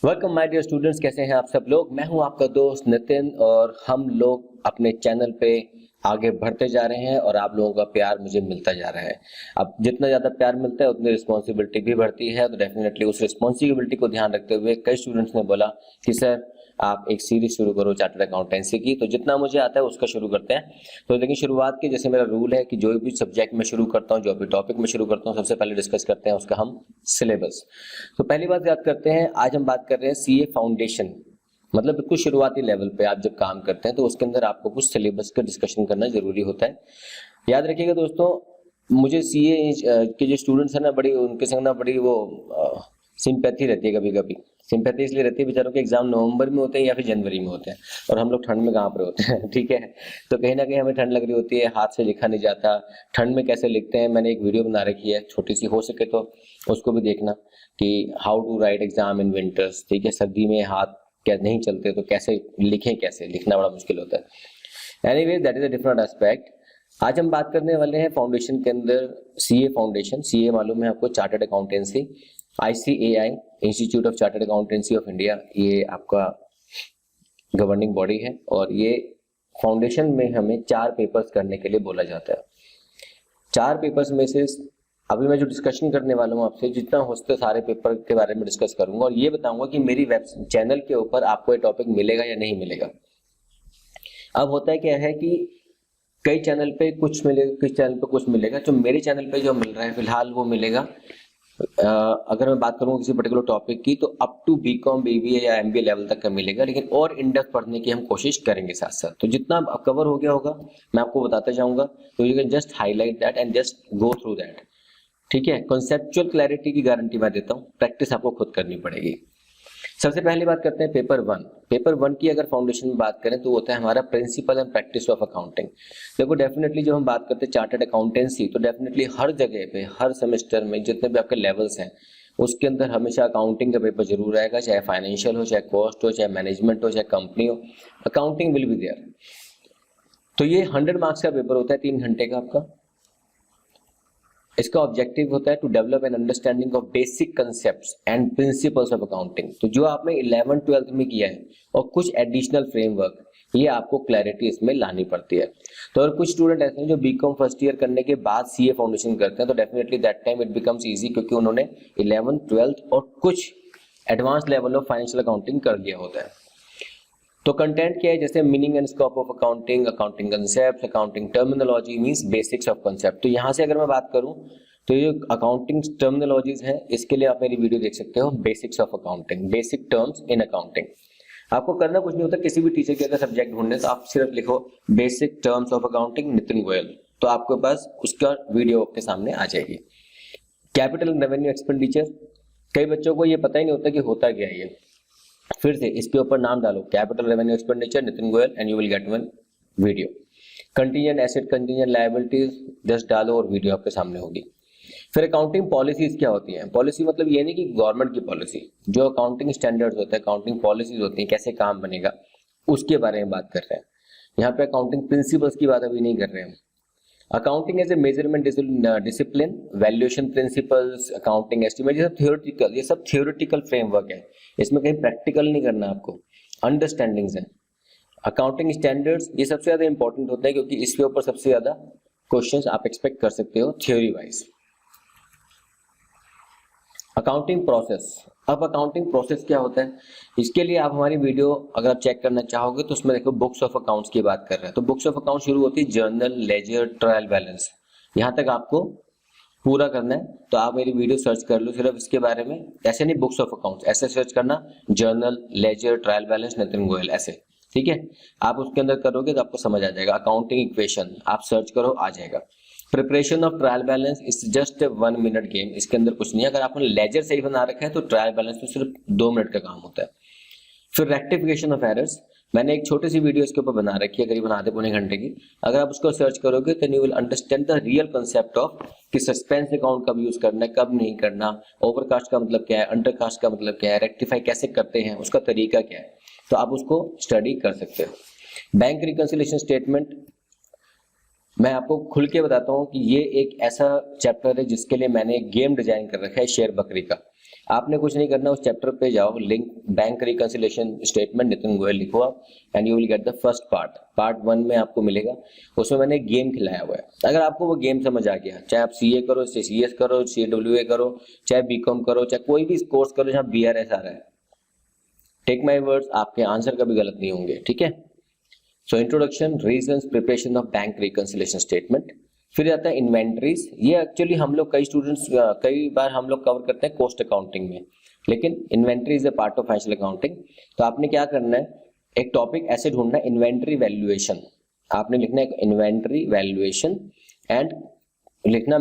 Welcome my dear students, कैसे हैं आप सब लोग। मैं हूं आपका दोस्त नितिन और हम लोग अपने चैनल पे आगे बढ़ते जा रहे हैं और आप लोगों का प्यार मुझे मिलता जा रहा है। अब जितना ज़्यादा प्यार मिलता है उतनी रिस्पॉन्सिबिलिटी भी बढ़ती है, तो डेफिनेटली उस रिस्पॉन्सिबिलिटी को ध्यान रखते हुए कई स्टूडेंट्स ने बोला कि सर आप एक सीरीज शुरू करो चार्टर्ड अकाउंटेंसी की। तो जितना मुझे आता है उसका शुरू करते हैं। तो लेकिन शुरुआत की जैसे मेरा रूल है कि जो भी सब्जेक्ट में शुरू करता हूँ, जो भी टॉपिक में शुरू करता हूँ, सबसे पहले डिस्कस करते हैं उसका हम सिलेबस। तो पहली बात याद करते हैं, आज हम बात कर रहे हैं सीए फाउंडेशन। मतलब बिल्कुल शुरुआती लेवल पे आप जब काम करते हैं तो उसके अंदर आपको कुछ सिलेबस का डिस्कशन करना जरूरी होता है। याद रखिएगा दोस्तों, मुझे सीए के जो स्टूडेंट्स हैं ना, बड़ी उनके संग ना बड़ी वो सिंपैथी रहती है। कभी कभी सिंपैथी इसलिए रहती है, बेचारों के एग्जाम नवंबर में होते हैं या फिर जनवरी में होते हैं और हम लोग ठंड में कहाँ पर होते हैं। ठीक है, तो कहीं ना कहीं हमें ठंड लग रही होती है, हाथ से लिखा नहीं जाता। ठंड में कैसे लिखते हैं, मैंने एक वीडियो बना रखी है छोटी सी, हो सके तो उसको भी देखना कि how to write exam in winters. ठीक है, सर्दी में हाथ क्या नहीं चलते तो कैसे लिखें, कैसे लिखना बड़ा मुश्किल होता है। Anyway that is a different aspect. आज हम बात करने वाले हैं फाउंडेशन के अंदर सीए फाउंडेशन। सीए मालूम है आपको, chartered accountancy, ICAI institute of chartered accountancy of India, ये आपका गवर्निंग बॉडी है और ये फाउंडेशन में हमें 4 पेपर्स करने के लिए बोला जाता है। 4 पेपर्स में से अभी मैं जो डिस्कशन करने वाला हूँ आपसे, जितना हो सके सारे पेपर के बारे में डिस्कस करूंगा और ये बताऊंगा कि मेरी वेब चैनल के ऊपर आपको ये टॉपिक मिलेगा या नहीं मिलेगा। अब होता है क्या है कि कई चैनल पे कुछ मिलेगा, किस चैनल पे कुछ मिलेगा। जो मेरे चैनल पे जो मिल रहा है फिलहाल वो मिलेगा, अगर मैं बात करूँ किसी पर्टिकुलर टॉपिक की, तो अप टू बीकॉम बीबीए या एमबीए लेवल तक का मिलेगा, लेकिन और इन डेप्थ पढ़ने की हम कोशिश करेंगे साथ साथ। तो जितना कवर हो गया होगा मैं आपको बताता जाऊंगा, तो you can just highlight that and just go through that. ठीक है, कॉन्सेप्चुअल क्लैरिटी की गारंटी मैं देता हूँ, प्रैक्टिस आपको खुद करनी पड़ेगी। सबसे पहले बात करते हैं पेपर 1। पेपर 1 की अगर फाउंडेशन में बात करें तो होता है हमारा principle and practice of accounting. देखो डेफिनेटली जब हम बात करते हैं चार्टर्ड अकाउंटेंसी, तो डेफिनेटली हर जगह पे हर सेमेस्टर में जितने भी आपके लेवल्स हैं उसके अंदर हमेशा अकाउंटिंग का पेपर जरूर आएगा, चाहे फाइनेंशियल हो, चाहे कॉस्ट हो, चाहे मैनेजमेंट हो, चाहे कंपनी हो, अकाउंटिंग विल बी देयर। तो ये 100 मार्क्स का पेपर होता है, 3 घंटे का आपका। इसका ऑब्जेक्टिव होता है to develop an understanding of basic concepts and principles of accounting. तो जो आपने 11th 12th में किया है और कुछ एडिशनल फ्रेमवर्क, ये आपको क्लैरिटी इसमें लानी पड़ती है। तो अगर कुछ स्टूडेंट ऐसे हैं जो बीकॉम फर्स्ट ईयर करने के बाद सीए फाउंडेशन करते हैं, तो definitely that time it becomes easy, क्योंकि उन्होंने 11th 12th और कुछ advance level of financial accounting कर लिया होता है। तो कंटेंट क्या है, जैसे meaning and scope of accounting, accounting concept, accounting terminology means basics of concept. तो यहाँ से अगर मैं बात करूँ तो ये अकाउंटिंग टर्मिनोलॉजीज हैं, इसके लिए आप मेरी वीडियो देख सकते हो, basics of accounting, basic terms in accounting. आपको करना कुछ नहीं होता, किसी भी टीचर के अगर सब्जेक्ट ढूंढने तो आप सिर्फ लिखो basic terms of accounting Nitin Goyal, तो आपके पास उसका वीडियो आपके सामने आ जाएगी। कैपिटल रेवेन्यू एक्सपेंडिचर, कई बच्चों को ये पता ही नहीं होता कि होता क्या है ये। फिर से इसके ऊपर नाम डालो, capital revenue expenditure Nitin Goyal, and you will get one video. Contingent asset, contingent liabilities, just डालो और वीडियो आपके सामने होगी। फिर अकाउंटिंग पॉलिसीज क्या होती हैं। पॉलिसी मतलब ये नहीं कि गवर्नमेंट की पॉलिसी, जो अकाउंटिंग स्टैंडर्ड्स होते हैं, अकाउंटिंग पॉलिसीज होती हैं, कैसे काम बनेगा उसके बारे में बात कर रहे हैं। यहाँ पे अकाउंटिंग प्रिंसिपल्स की बात अभी नहीं कर रहे हैं। Accounting as a measurement discipline, valuation principles, accounting estimate, ये सब थियोरेटिकल फ्रेमवर्क है, इसमें कहीं प्रैक्टिकल नहीं करना आपको, अंडरस्टैंडिंग्स है। अकाउंटिंग स्टैंडर्ड्स ये सबसे ज्यादा इंपॉर्टेंट होता है, क्योंकि इसके ऊपर सबसे ज्यादा क्वेश्चंस आप एक्सपेक्ट कर सकते हो थ्योरी वाइज। अकाउंटिंग प्रोसेस, अब अकाउंटिंग प्रोसेस क्या होता है, इसके लिए आप हमारी वीडियो अगर आप चेक करना चाहोगे तो उसमें देखो बुक्स ऑफ अकाउंट्स की बात कर रहे हैं। तो बुक्स ऑफ अकाउंट शुरू होती है जर्नल, लेजर, ट्रायल बैलेंस, यहाँ तक आपको पूरा करना है। तो आप मेरी वीडियो सर्च कर लो सिर्फ इसके बारे में, ऐसे नहीं बुक्स ऑफ अकाउंट्स, ऐसे सर्च करना journal, ledger, trial balance, Nitin Goyal, ऐसे। ठीक है, आप उसके अंदर करोगे तो आपको समझ आ जाएगा। अकाउंटिंग इक्वेशन आप सर्च करो, आ जाएगा। Preparation of trial balance is just a 1 minute game, इसके अंदर कुछ नहीं है। अगर आपने लेजर सही बना रखा है तो ट्रायल बैलेंस में सिर्फ 2 मिनट का काम होता है। फिर रेक्टिफिकेशन ऑफ एरर्स, मैंने एक छोटी सी वीडियो इसके ऊपर बना रखी है, करीबन आधे पौने घंटे की। अगर आप उसको सर्च करोगे तो you will understand the real concept of कि सस्पेंस अकाउंट कब यूज करना है, कब नहीं करना, ओवरकास्ट का मतलब क्या है, अंडरकास्ट का मतलब क्या है, रेक्टिफाई कैसे करते हैं, उसका तरीका क्या है, तो आप उसको स्टडी कर सकते हो। बैंक रिकंसिलिएशन स्टेटमेंट, मैं आपको खुल के बताता हूँ कि ये एक ऐसा चैप्टर है जिसके लिए मैंने एक गेम डिजाइन कर रखा है शेर बकरी का। आपने कुछ नहीं करना, उस चैप्टर पे जाओ, link bank reconciliation statement Nitin Goyal लिखो आप, and you will get the first part 1 में आपको मिलेगा। उसमें मैंने गेम खिलाया हुआ है। अगर आपको वो गेम समझ आ गया, चाहे आप सीए करो, सीएस करो, CWA करो, चाहे बीकॉम करो, चाहे कोई भी कोर्स करो जहाँ BRS आ रहा है, टेक माई वर्ड्स, आपके आंसर कभी गलत नहीं होंगे, ठीक है। So introduction, reasons, preparation of bank reconciliation statement. फिर आता है इन्वेंटरीज। ये एक्चुअली हम लोग कई बार हम लोग कवर करते हैं कॉस्ट अकाउंटिंग में, लेकिन inventory is a part of financial accounting. तो आपने क्या करना है, एक टॉपिक ऐसे ढूंढना है, इन्वेंटरी वैल्यूएशन। आपने लिखना है इन्वेंटरी वैल्यूएशन एंड लिखना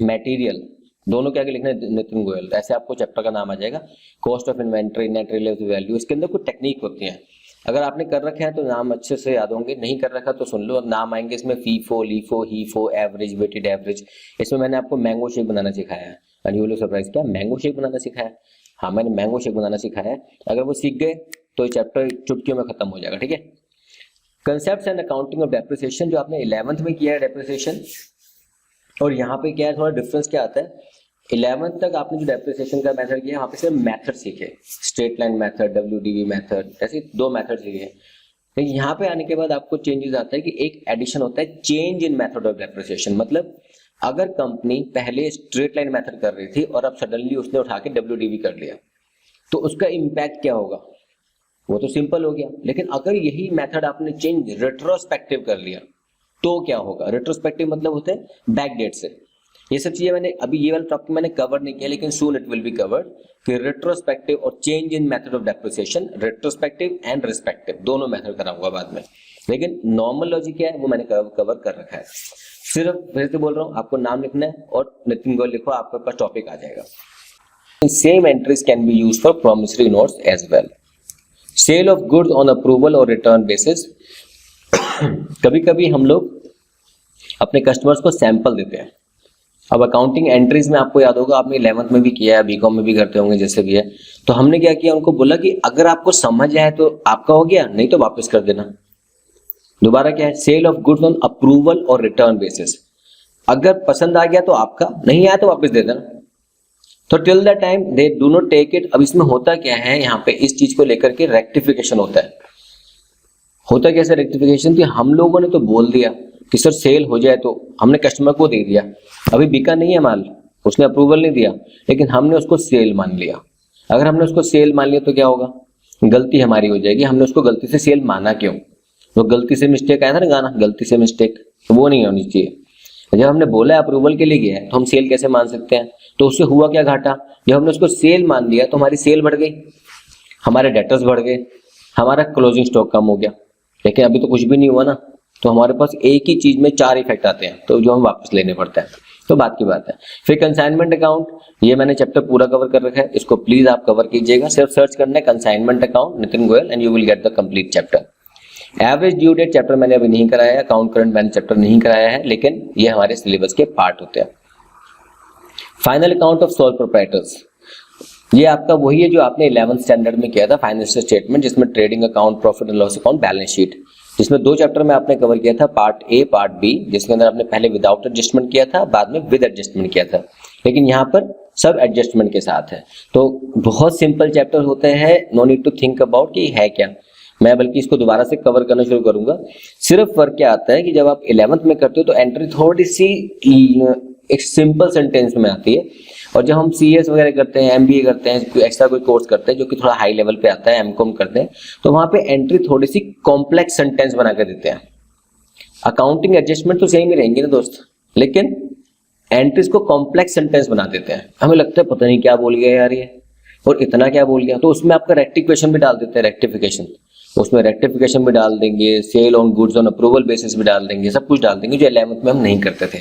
मटेरियल, दोनों क्या लिखना है, नितिन गोयल। ऐसे आपको चैप्टर का नाम आ जाएगा, cost of inventory, net relative value. इसके अंदर कुछ टेक्निक होती है, अगर आपने कर रखे हैं तो नाम अच्छे से याद होंगे, नहीं कर रखा तो सुन लो, नाम आएंगे इसमें FIFO, LIFO, HIFO, average, weighted average. इसमें मैंने आपको मैंगो शेक बनाना सिखाया है, एंड यू विल सरप्राइज, क्या मैंगो शेक बनाना सिखाया है? हाँ, मैंने मैंगो शेक बनाना सिखाया है। अगर वो सीख गए तो ये चैप्टर चुटकियों में खत्म हो जाएगा, ठीक है। Concepts and accounting of depreciation, जो आपने 11th में किया है डेप्रिसिएशन, और यहाँ पे क्या है, थोड़ा डिफरेंस क्या आता है। 11th तक आपने जो डेप्रिसिएशन का मेथड किया, वहाँ पे सिर्फ मेथड सीखे, straight line method, WDV method, ऐसे 2 मेथड सीखे। लेकिन यहाँ पे आने के बाद आपको चेंजेस आता है कि एक एडिशन होता है, change in method of depreciation. मतलब अगर कंपनी पहले स्ट्रेट लाइन मेथड कर रही थी और अब सडनली उसने उठा के WDV कर लिया, तो उसका इम्पैक्ट क्या होगा? वो तो सिंपल हो गया। लेकिन अगर यही मेथड आपने चेंज रेट्रोस्पेक्टिव कर लिया तो क्या होगा? रेट्रोस्पेक्टिव मतलब होते हैं बैक डेट से। ये सब चीजें मैंने अभी ये वाला टॉपिक मैंने कवर नहीं किया, लेकिन soon it will be covered कि रेट्रोस्पेक्टिव और change in method of depreciation, retrospective and respective बाद मेथड कराऊंगा बाद में। लेकिन नॉर्मल लॉजिक क्या है वो मैंने कवर कर रखा है। सिर्फ फिर से बोल रहा हूँ, आपको नाम लिखना है और नितिन गोयल लिखो, आपके पास टॉपिक आ जाएगा। Same entries can be used for promissory notes as well. Sale of goods on approval और रिटर्न बेसिस। कभी कभी हम लोग अपने कस्टमर्स को सैंपल देते हैं। अब अकाउंटिंग एंट्रीज में आपको याद होगा, आपने 11th में भी किया है, बीकॉम में भी करते होंगे जैसे भी है। तो हमने क्या किया, उनको बोला कि अगर आपको समझ आए तो आपका हो गया, नहीं तो वापस कर देना। दोबारा क्या है, sale of goods on approval और रिटर्न बेसिस। अगर पसंद आ गया तो आपका, नहीं आया तो वापस दे देना। तो till the time they do not take it. अब इसमें होता क्या है, यहाँ पे इस चीज को लेकर के रेक्टिफिकेशन होता है। होता कैसे रेक्टिफिकेशन? हम लोगों ने तो बोल दिया कि सर सेल हो जाए, तो हमने कस्टमर को दे दिया, अभी बिका नहीं है माल, उसने अप्रूवल नहीं दिया, लेकिन हमने उसको सेल मान लिया। अगर हमने उसको सेल मान लिया तो क्या होगा? गलती हमारी हो जाएगी। हमने उसको गलती से सेल माना क्यों? तो गलती से मिस्टेक आया था ना गाना, गलती से मिस्टेक, तो वो नहीं होनी चाहिए। जब हमने बोला अप्रूवल के लिए गया है तो हम सेल कैसे मान सकते हैं? तो उससे हुआ क्या घाटा? जब हमने उसको सेल मान लिया तो हमारी सेल बढ़ गई, हमारे डेटर्स बढ़ गए, हमारा क्लोजिंग स्टॉक कम हो गया। लेकिन अभी तो कुछ भी नहीं हुआ ना, तो हमारे पास एक ही चीज में 4 इफेक्ट आते हैं, तो जो हम वापस लेने पड़ते हैं। तो बात की बात है। फिर कंसाइनमेंट अकाउंट, ये मैंने चैप्टर पूरा कवर कर रखा है, इसको प्लीज आप कवर कीजिएगा। सिर्फ सर्च करना है consignment account Nitin Goyal and you will get the complete chapter. Average due date chapter मैंने अभी नहीं कराया है, अकाउंट करंट मैंने चैप्टर नहीं कराया है, लेकिन ये हमारे सिलेबस के पार्ट होते हैं। Final account of sole proprietors, ये आपका वही है जो आपने 11th स्टैंडर्ड में किया था, फाइनेंशियल स्टेटमेंट, जिसमें trading account, profit and loss account, balance sheet, जिसमें 2 चैप्टर में आपने कवर किया था, पार्ट ए, पार्ट बी, जिसके अंदर आपने पहले विदाउट एडजस्टमेंट किया था, बाद में विद एडजस्टमेंट किया था, लेकिन यहाँ पर सब एडजस्टमेंट के साथ है। तो बहुत सिंपल चैप्टर होते हैं, no need to think about कि है क्या। मैं बल्कि इसको दोबारा से कवर करना शुरू करूंगा। सिर्फ फर्क क्या आता है कि जब आप 11th में करते हो तो एंट्री थोड़ी सी एक सिंपल सेंटेंस में आती है, और जब हम CS वगैरह करते हैं, MBA करते हैं, एक्स्ट्रा कोई कोर्स करते हैं जो कि थोड़ा हाई लेवल पे आता है, MCOM करते हैं, तो वहां पे एंट्री थोड़ी सी कॉम्प्लेक्स सेंटेंस बना कर देते हैं। अकाउंटिंग एडजस्टमेंट तो सेम ही रहेंगे ना दोस्त, लेकिन एंट्रीज को कॉम्प्लेक्स सेंटेंस बना देते हैं। हमें लगता है पता नहीं क्या बोल गया यार ये, और इतना क्या बोल गया, तो उसमें आपका रेक्टिफिकेशन भी डाल देते हैं, रेक्टिफिकेशन, उसमें रेक्टिफिकेशन भी डाल देंगे, sale on goods on approval basis भी डाल देंगे, सब कुछ डाल देंगे, जो 11th में हम नहीं करते थे।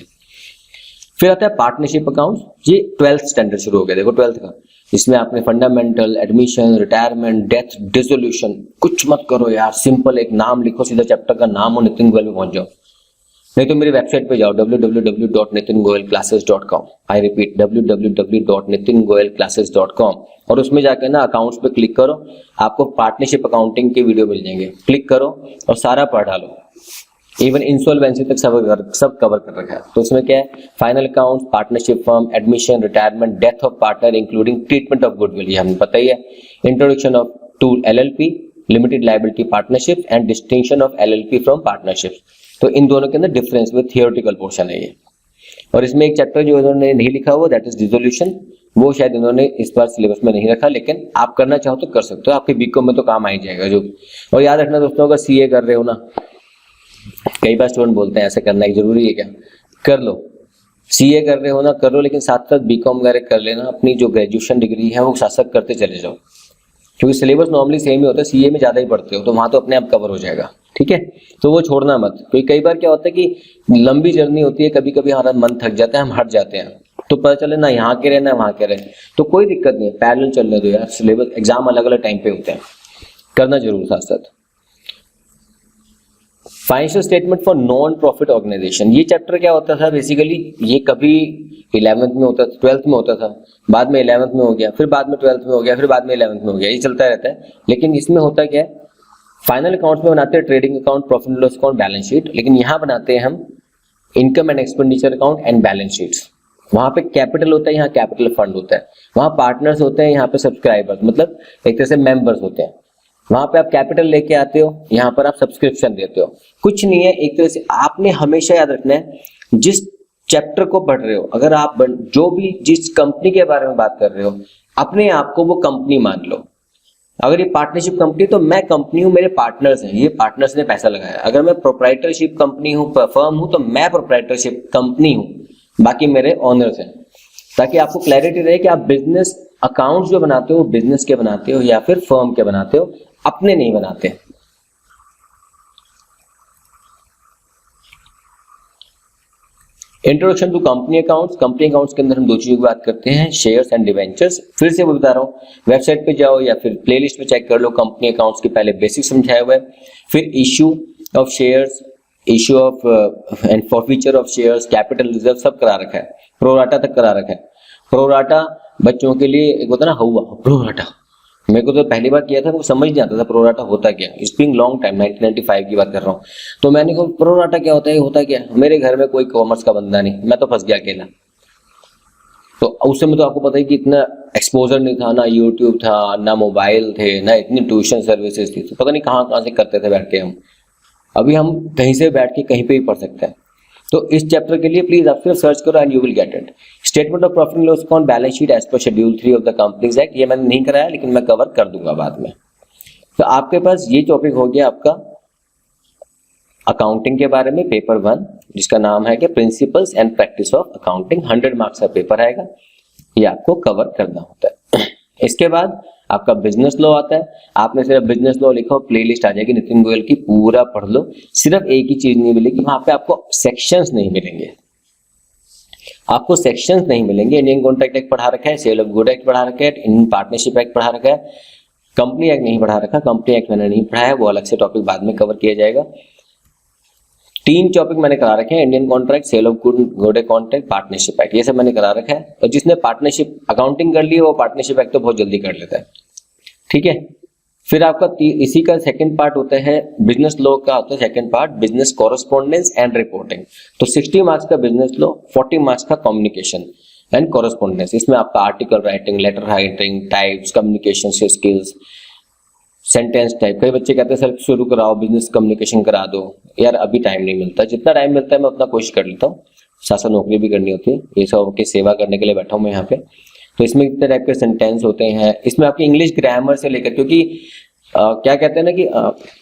फिर आता है पार्टनरशिप अकाउंट, ये 12th स्टैंडर्ड शुरू हो गया, देखो 12th का। इसमें आपने fundamental, admission, retirement, death, dissolution, कुछ मत करो यार, सिंपल एक नाम लिखो, सीधा चैप्टर का नाम और नितिन गोयल पे पहुंच जाओ। नहीं तो मेरी वेबसाइट पे जाओ www.nitingoyalclasses.com, आई रिपीट www.nitingoyalclasses.com, और उसमें जाकर ना अकाउंट्स पे क्लिक करो, आपको पार्टनरशिप अकाउंटिंग के वीडियो मिल जाएंगे, क्लिक करो और सारा पढ़ डालो। इवन इंसॉल्वेंसी तक सब कवर कर रखा है। तो इसमें क्या है, final account, partnership firm, admission, retirement, death of partner including treatment of goodwill, ये हमें पता ही है। Introduction of to LLP, limited liability partnership, and distinction of LLP from partnership. तो इन दोनों के अंदर डिफरेंस में थियोरेटिकल पोर्शन है ये। और इसमें एक चैप्टर जो इन्होंने नहीं लिखा हुआ, दैट इज डिसोल्यूशन, वो शायद इन्होंने इस बार सिलेबस में नहीं रखा, लेकिन आप करना चाहो तो कर सकते हो, आपके बीकॉम में तो काम आ ही जाएगा जो। और याद रखना दोस्तों, अगर CA कर रहे हो ना, कई बार स्टूडेंट बोलते हैं ऐसे करना ही जरूरी है क्या, कर लो। CA कर रहे हो ना, कर लो, लेकिन साथ साथ बीकॉम वगैरह कर लेना, अपनी जो ग्रेजुएशन डिग्री है वो साथ साथ करते चले जाओ, क्योंकि सिलेबस नॉर्मली सेम ही होता है, CA में ज़्यादा ही पढ़ते हो तो वहाँ तो अपने आप कवर हो जाएगा, ठीक है। तो वो छोड़ना मत, क्योंकि कई बार क्या होता है कि लंबी जर्नी होती है, कभी कभी हमारा मन थक जाता है, हम हट जाते हैं, तो पता चले ना यहाँ के रहे ना वहाँ के रहे, तो कोई दिक्कत नहीं है, पैरेलल चलने दो यार, सिलेबस एग्जाम अलग अलग टाइम पे होते हैं, करना जरूर साथ साथ। Financial statement for non profit organisation, ये चैप्टर क्या होता था बेसिकली, ये कभी 11th में होता था, 12th में होता था, बाद में 11th में हो गया, फिर बाद में 12th में हो गया, फिर बाद में 11th में हो गया, ये चलता रहता है। लेकिन इसमें होता क्या है, फाइनल अकाउंट्स में बनाते हैं trading account, profit and loss account, balance sheet, लेकिन यहाँ बनाते हैं हम income and expenditure account and balance sheets. वहाँ पे कैपिटल होता है, यहाँ कैपिटल फंड होता है, वहाँ पार्टनर्स होते हैं, यहाँ पे सब्सक्राइबर्स, मतलब एक तरह से मेंबर्स होते हैं। वहां पे आप कैपिटल लेके आते हो, यहाँ पर आप सब्सक्रिप्शन देते हो, कुछ नहीं है, एक तरह से आपने हमेशा याद रखना है, जिस चैप्टर को पढ़ रहे हो, अगर आप जो भी जिस कंपनी के बारे में बात कर रहे हो, अपने आप को वो कंपनी मान लो। अगर ये पार्टनरशिप कंपनी, तो मैं कंपनी हूं, मेरे पार्टनर्स हैं, ये पार्टनर्स ने पैसा लगाया। अगर मैं प्रोप्राइटरशिप कंपनी हूं, फर्म हूं, तो मैं प्रोप्राइटरशिप कंपनी हूं, बाकी मेरे ओनर्स हैं, ताकि आपको क्लैरिटी रहे कि आप बिजनेस अकाउंट्स जो बनाते हो बिजनेस के बनाते हो या फिर फर्म के बनाते हो, अपने नहीं बनाते। Introduction to company accounts, company accounts के अंदर हम दो चीजों की बात करते हैं, शेयर्स एंड डिवेंचर्स। फिर से वो बता रहा हूँ, वेबसाइट पे जाओ या फिर प्लेलिस्ट में चेक कर लो, कंपनी अकाउंट्स के पहले बेसिक समझाया हुआ है, फिर issue of shares, issue of and forfeiture of shares, capital reserve सब करा रखा है, प्रोराटा तक करा रखा है। प्रोराटा बच्चों के लिए एक होता है ना, हुआ प्रोराटा, मेरे को तो पहली बार किया था वो समझ नहीं आता था प्रोराटा होता क्या, इट्स बीइंग लॉन्ग टाइम, 1995 की बात कर रहा हूँ। तो मैंने कहा प्रोराटा क्या होता है, होता क्या, मेरे घर में कोई कॉमर्स का बंदा नहीं, मैं तो फंस गया अकेला। तो उस समय तो आपको पता है कि इतना एक्सपोजर नहीं था, ना यूट्यूब था, ना मोबाइल थे, ना इतनी ट्यूशन सर्विसेज थी, तो पता नहीं कहाँ कहाँ से करते थे बैठ के हम। अभी हम कहीं से बैठ के कहीं पे भी पढ़ सकते हैं। तो इस चैप्टर के लिए प्लीज आप सिर्फ सर्च करो and you will get it. Statement of profit and loss account, balance sheet as per schedule 3 of the companies act, ये मैंने नहीं कराया लेकिन मैं कवर कर दूंगा बाद में। तो आपके पास ये टॉपिक हो गया आपका अकाउंटिंग के बारे में, पेपर 1, जिसका नाम है कि principles and practice of accounting. 100 marks का पेपर आएगा, ये आपको कवर करना होता है। इसके बाद आपका बिजनेस लॉ आता है, आपने सिर्फ बिजनेस लॉ लिखा हो, प्लेलिस्ट आ जाएगी नितिन गोयल की, पूरा पढ़ लो। सिर्फ एक ही चीज नहीं मिलेगी वहां पे, आपको सेक्शंस नहीं मिलेंगे, आपको सेक्शंस नहीं मिलेंगे। इंडियन कॉन्ट्रैक्ट एक्ट पढ़ा रखा है, सेल ऑफ गुड एक्ट पढ़ा रखा है, इंडियन पार्टनरशिप एक्ट पढ़ा रखा है, कंपनी एक्ट नहीं पढ़ा रखा, कंपनी एक्ट मैंने नहीं पढ़ाया, वो अलग से टॉपिक बाद में कवर किया जाएगा। 3 टॉपिक मैंने करा रखे हैं, Indian contract, sale of good contract, partnership act, ये सब मैंने करा रखा है। और जिसने पार्टनरशिप अकाउंटिंग कर ली वो पार्टनरशिप एक्ट तो बहुत जल्दी कर लेता है, ठीक है। फिर आपका इसी का सेकंड पार्ट होता है बिजनेस लॉ का, होता है second part business correspondence and reporting. तो 60 मार्क्स का बिजनेस लॉ, 40 मार्क्स का कम्युनिकेशन एंड कॉरेस्पॉन्डेंस। इसमें आपका article writing, letter writing, types, communication skills, sentence type. कई बच्चे कहते हैं सर शुरू कराओ बिजनेस कम्युनिकेशन करा दो, यार अभी टाइम नहीं मिलता, जितना टाइम मिलता है मैं उतना कोशिश कर लेता हूँ, साथ साथ नौकरी भी करनी होती है, ये सब की सेवा करने के लिए बैठा हूँ मैं यहाँ पे। तो इसमें कितने टाइप के सेंटेंस होते हैं, इसमें आपकी इंग्लिश ग्रामर से लेकर, क्योंकि क्या कहते हैं ना कि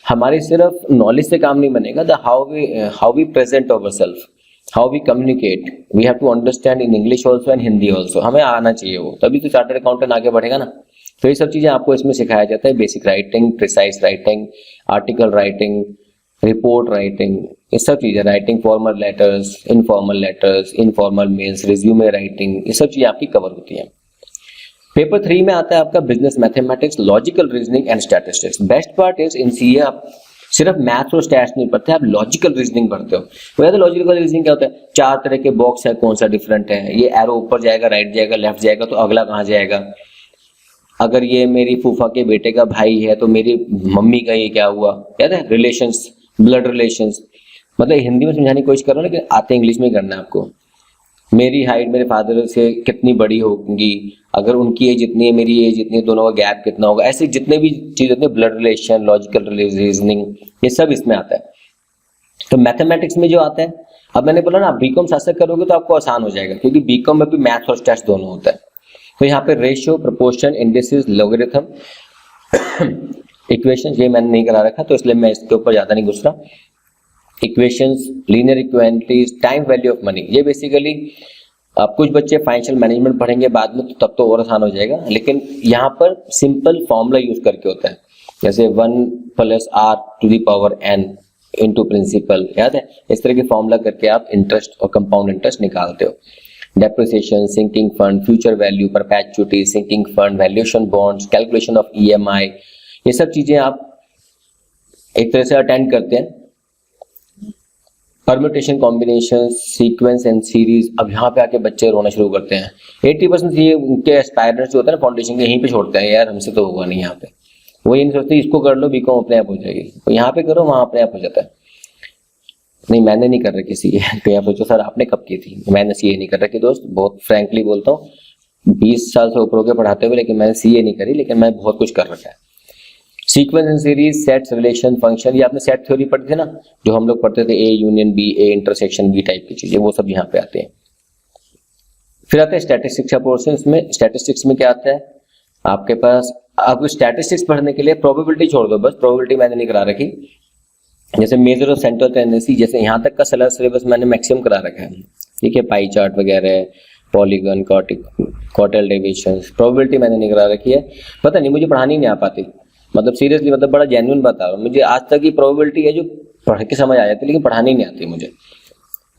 हमारी सिर्फ नॉलेज से काम नहीं बनेगा, the how we present ourself, how we communicate, we have to understand in English also and Hindi also, हमें आना चाहिए वो, तभी तो चार्टर्ड अकाउंटेंट आगे बढ़ेगा ना। तो ये सब चीजें आपको इसमें सिखाया जाता है, basic writing, precise writing, article writing, report writing, ये सब चीजें, writing formal letters, informal mails, resume writing, ये सब चीजें आपकी कवर होती हैं। पेपर 3 में आता है आपका business mathematics, logical reasoning and statistics. Best part is in CA आप सिर्फ मैथ्स और स्टैट्स नहीं पढ़ते, आप लॉजिकल रीजनिंग पढ़ते हो। तो लॉजिकल रीजनिंग क्या होता है, 4 तरह के बॉक्स है, कौन सा डिफरेंट है, ये एरो ऊपर जाएगा, राइट जाएगा, लेफ्ट जाएगा, तो अगला कहाँ जाएगा, अगर ये मेरी फूफा के बेटे का भाई है तो मेरी मम्मी का ये क्या हुआ, याद है, रिलेशंस, ब्लड रिलेशंस, मतलब हिंदी में समझाने की कोशिश कर रहा हूँ, लेकिन आते इंग्लिश में ही करना है आपको। मेरी हाइट मेरे फादर से कितनी बड़ी होगी, अगर उनकी एज इतनी है, मेरी एज इतनी है, दोनों का गैप कितना होगा, ऐसे जितने भी चीज़ होती है, ब्लड रिलेशन, लॉजिकल रीजनिंग, ये सब इसमें आता है। तो मैथमेटिक्स में जो आता है, अब मैंने बोला ना बीकॉम साथ साथ करोगे तो आपको आसान हो जाएगा, क्योंकि बीकॉम में भी मैथ्स और स्टैट्स दोनों होता है। तो यहाँ पे ratio, proportion, indices, logarithm, equation, ये मैंने नहीं करा रखा तो इसलिए मैं इसके ऊपर ज़्यादा नहीं घुस रहा। Equations, linear equalities, time value of money, ये बेसिकली अब कुछ बच्चे फाइनेंशियल मैनेजमेंट पढ़ेंगे बाद में, तो तब तो और आसान हो जाएगा, लेकिन यहाँ पर सिंपल फॉर्मूला यूज करके होता है, जैसे 1+r⁴n इंटू प्रिंसिपल, याद है, इस तरह के फॉर्मूला करके आप इंटरेस्ट और कंपाउंड इंटरेस्ट निकालते हो। Depreciation, sinking fund, future value, perpetuity, sinking fund, valuation bonds, calculation of EMI, ये सब चीजें आप एक तरह से अटेंड करते हैं। Permutation, combination, sequence and series, अब यहाँ पे आके बच्चे रोना शुरू करते हैं। 80% ये उनके एस्पायरेंट्स जो होते हैं ना फाउंडेशन के, यहीं पे छोड़ते हैं, यार हमसे तो होगा नहीं यहाँ पे। वो ये नहीं सोचते इसको कर लो बीकॉम अपने आप हो जाएगी, तो यहाँ पे करो वहाँ अपने आप हो जाता है। नहीं मैंने नहीं कर रखी CA, तो आप सोचो सर आपने कब की थी, मैंने CA नहीं कर रखी दोस्त, बहुत फ्रैंकली बोलता हूँ, 20 साल से ऊपर हो के पढ़ाते हुए, लेकिन मैंने CA नहीं करी, लेकिन मैं बहुत कुछ कर रखा है। Sequence and series, sets, relation, function, ये आपने सेट थ्योरी पढ़ी थी ना, जो हम लोग पढ़ते थे, A union B, A intersection B type की चीजें, वो सब यहाँ पे आते हैं। फिर आता है स्टैटिस्टिक्स का पोर्शन। इसमें स्टैटिस्टिक्स में क्या आता है, आपके पास आपको स्टैटिस्टिक्स पढ़ने के लिए प्रोबेबिलिटी छोड़ दो बस, प्रोबेबिलिटी मैंने नहीं करा रखी। जैसे मेजर ऑफ सेंट्रल टेंडेंसी, जैसे यहाँ तक का सिलेबस मैंने मैक्सिमम करा रखा है, ठीक है, पाई चार्ट वगैरह, पॉलीगन, क्वार्टाइल डेविएशन, प्रोबेबिलिटी मैंने नहीं करा रखी है। पता नहीं मुझे पढ़ानी नहीं आ पाती, मतलब सीरियसली, मतलब बड़ा जेन्युइन बता रहा हूँ, मुझे आज तक की प्रोबेबिलिटी है जो पढ़ के समझ आ जाती है, लेकिन पढ़ानी नहीं आती मुझे।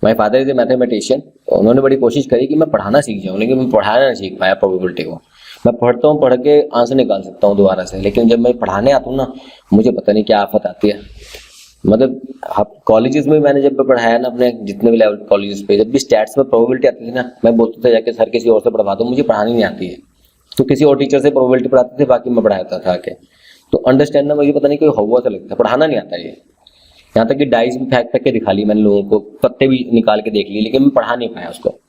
My father is a mathematician, उन्होंने बड़ी कोशिश करी कि मैं पढ़ाना सीख जाऊँ, लेकिन मैं पढ़ाना नहीं सीख पाया प्रोबेबिलिटी को। मैं पढ़ता हूँ, पढ़ के आंसर निकाल सकता हूँ दोबारा से, लेकिन जब मैं पढ़ाने आता हूँ ना, मुझे पता नहीं क्या आफत आती है। मतलब आप कॉलेजेस में मैंने जब पढ़ाया ना, अपने जितने भी लेवल कॉलेजेस पे, जब भी स्टैट्स में प्रोबेबिलिटी आती थी ना, मैं बोलता था जाके सर किसी और से पढ़वा दो, मुझे पढ़ानी नहीं आती है, तो किसी और टीचर से प्रोबेबिलिटी पढ़ाते थे, बाकी मैं पढ़ाता था आके। तो अंडरस्टैंड ना, मुझे पता नहीं कोई हवा सा लगता है, पढ़ाना नहीं आता ये। यहाँ तक कि डाइस भी फेंक के दिखा ली मैंने लोगों को, पत्ते भी निकाल के देख लिए, लेकिन मैं पढ़ा नहीं पाया उसको।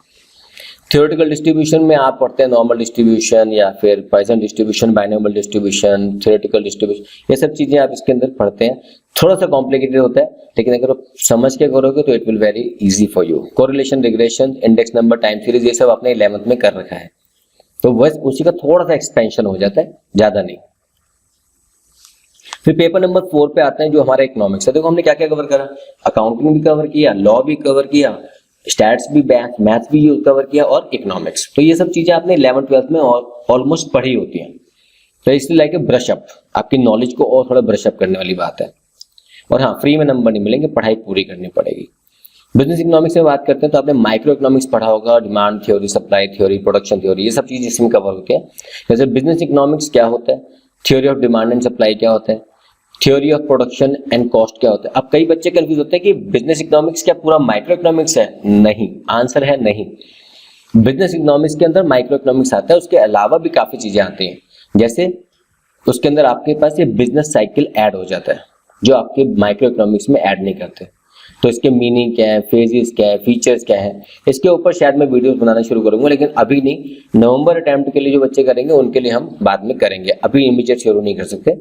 थ्योरेटिकल डिस्ट्रीब्यूशन में आप पढ़ते हैं नॉर्मल डिस्ट्रीब्यूशन या फिर Poisson distribution, binomial distribution, theoretical distribution, ये सब चीजें आप इसके अंदर पढ़ते हैं। थोड़ा सा कॉम्प्लिकेटेड होता है, लेकिन अगर आप समझ के करोगे तो it will very easy for you. Correlation, regression, index number, time series, ये सब आपने 11th में कर रखा है, तो बस उसी का थोड़ा सा एक्सपेंशन हो जाता है, ज्यादा नहीं। फिर पेपर नंबर 4 पे आते हैं जो हमारा इकोनॉमिक्स है। देखो हमने क्या क्या कवर करा, अकाउंटिंग भी कवर किया, लॉ भी कवर किया, स्टैट्स भी, मैथ्स भी कवर किया और इकोनॉमिक्स। तो ये सब चीजें आपने 11th 12th में ऑलमोस्ट पढ़ी होती हैं, तो इसलिए लाइक ब्रश अप, आपकी नॉलेज को और थोड़ा ब्रश अप करने वाली बात है। और हाँ, फ्री में नंबर नहीं मिलेंगे, पढ़ाई पूरी करनी पड़ेगी। बिजनेस इकोनॉमिक्स में बात करते हैं तो आपने माइक्रो इकोनॉमिक्स पढ़ा होगा, demand theory, supply theory, production theory, ये सब चीजें इसमें कवर होती है। जैसे बिजनेस इकोनॉमिक्स क्या होता है, theory of demand and supply क्या होता है, theory of production and cost क्या होता है। अब कई बच्चे कंफ्यूज होते हैं कि बिजनेस इकोनॉमिक्स क्या पूरा माइक्रो इकोनॉमिक्स है? नहीं, आंसर है नहीं। बिजनेस इकोनॉमिक्स के अंदर माइक्रो इकोनॉमिक्स आता है, उसके अलावा भी काफी चीजें आती हैं। जैसे उसके अंदर आपके पास ये बिजनेस साइकिल ऐड हो जाता है, जो आपके माइक्रो इकोनॉमिक्स में ऐड नहीं करते। तो इसके मीनिंग क्या है, फेजेस क्या है, फीचर्स क्या है, इसके ऊपर शायद मैं वीडियोस बनाना शुरू करूंगा, लेकिन अभी नहीं। नवंबर अटेम्प्ट के लिए जो बच्चे करेंगे उनके लिए हम बाद में करेंगे, अभी इमीडिएट शुरू नहीं कर सकते।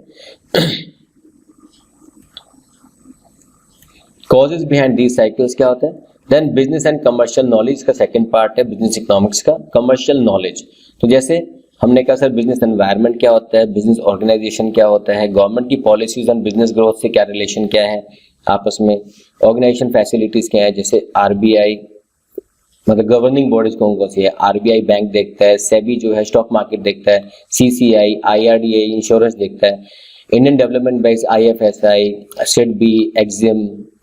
कॉजेज बिहाइंड दीज साइकिल्स क्या होता है। Then business and commercial knowledge का सेकंड पार्ट है बिजनेस इकोनॉमिक्स का, कमर्शियल नॉलेज। तो जैसे हमने कहा सर बिजनेस एनवायरनमेंट क्या होता है, बिजनेस ऑर्गेनाइजेशन क्या होता है, गवर्नमेंट की पॉलिसीज एंड बिजनेस ग्रोथ से क्या रिलेशन क्या है आपस में, ऑर्गेनाइजेशन फैसिलिटीज क्या है, जैसे आरबीआई, मतलब गवर्निंग बॉडीज कौन कौन सी है, आरबीआई बैंक देखता है, सेबी जो है स्टॉक मार्केट देखता है, सीसीआई, आईआरडीए इंश्योरेंस देखता है, Indian development bank IFSI, SIDBI, EXIM,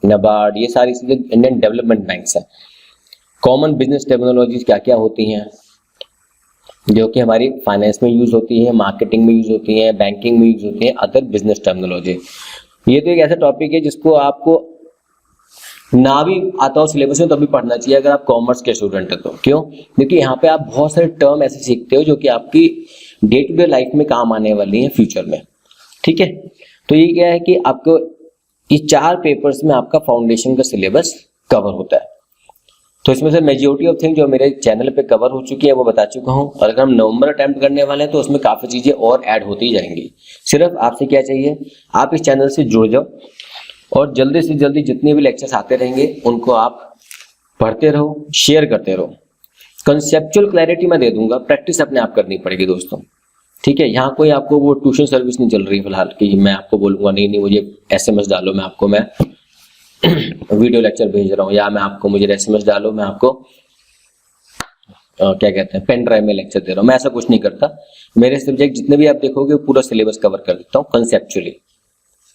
NABARD, ये सारी चीजें इंडियन डेवलपमेंट बैंक्स हैं। कॉमन बिजनेस टेक्नोलॉजीज क्या क्या होती हैं जो कि हमारी फाइनेंस में यूज होती है, मार्केटिंग में यूज होती है, बैंकिंग में यूज होती है, अदर बिजनेस टेक्नोलॉजी। ये तो एक ऐसा टॉपिक है जिसको आपको ना भी आता हो सिलेबस में तो भी पढ़ना चाहिए अगर आप कॉमर्स के स्टूडेंट हैं तो। क्यों? क्योंकि यहाँ पे आप बहुत सारे टर्म ऐसे सीखते हो जो कि आपकी डे टू डे लाइफ में काम आने वाली है फ्यूचर में। ठीक है, तो ये क्या है कि आपको ये 4 पेपर्स में आपका फाउंडेशन का सिलेबस कवर होता है। तो इसमें से मेजॉरिटी ऑफ थिंग जो मेरे चैनल पे कवर हो चुकी है वो बता चुका हूँ, और अगर हम नवंबर अटेम्प्ट करने वाले हैं तो उसमें काफ़ी चीज़ें और ऐड होती जाएंगी। सिर्फ आपसे क्या चाहिए, आप इस चैनल से जुड़ जाओ और जल्दी से जल्दी जितने भी लेक्चर्स आते रहेंगे उनको आप पढ़ते रहो, शेयर करते रहो। कंसेप्चुअल क्लैरिटी मैं दे दूंगा, प्रैक्टिस अपने आप करनी पड़ेगी दोस्तों, ठीक है। यहाँ कोई आपको वो ट्यूशन सर्विस नहीं चल रही फिलहाल कि मैं आपको बोलूंगा नहीं मुझे SMS डालो, मैं वीडियो लेक्चर भेज रहा हूँ, या मैं आपको मुझे SMS डालो, मैं आपको क्या कहते हैं पेन ड्राइव में लेक्चर दे रहा हूँ। मैं ऐसा कुछ नहीं करता। मेरे सब्जेक्ट जितने भी आप देखोगे पूरा सिलेबस कवर कर देता हूँ कंसेप्चुअली,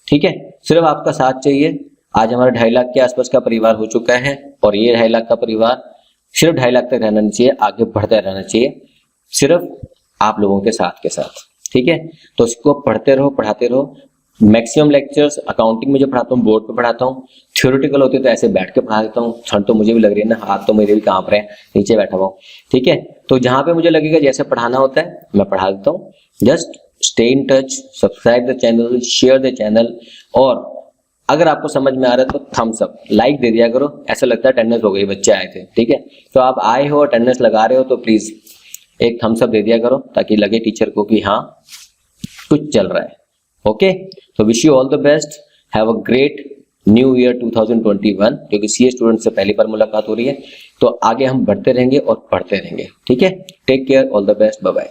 ठीक है। सिर्फ आपका साथ चाहिए। आज हमारा 2.5 लाख के आसपास का परिवार हो चुका है, और ये 2.5 लाख का परिवार सिर्फ 2.5 लाख तक रहना नहीं चाहिए, आगे बढ़ता रहना चाहिए, सिर्फ आप लोगों के साथ, ठीक है। तो इसको पढ़ते रहो, पढ़ाते रहो। मैक्सिमम लेक्चर्स अकाउंटिंग में जो पढ़ाता हूँ बोर्ड पे पढ़ाता हूँ, थ्योरेटिकल होते तो ऐसे बैठ के पढ़ा देता हूँ। ठंड तो मुझे भी लग रही है ना, हाथ तो मेरे भी कांप रहे हैं, नीचे बैठा हुआ हूँ, ठीक है। तो जहाँ पे मुझे लगेगा जैसे पढ़ाना होता है मैं पढ़ा देता हूँ। Just stay in touch, subscribe the channel, share the channel, और अगर आपको समझ में आ रहा है तो थम्स अप, लाइक दे दिया करो। ऐसा लगता है अटेंडेंस हो गई, बच्चे आए थे, ठीक है। तो आप आए हो, अटेंडेंस लगा रहे हो, तो प्लीज एक थम्स अप दे दिया करो ताकि लगे टीचर को कि हाँ कुछ चल रहा है। ओके, तो wish you all the best, have a great new year 2021, क्योंकि CA स्टूडेंट से पहली बार मुलाकात हो रही है। तो आगे हम बढ़ते रहेंगे और पढ़ते रहेंगे, ठीक है। Take care, all the best, bye bye.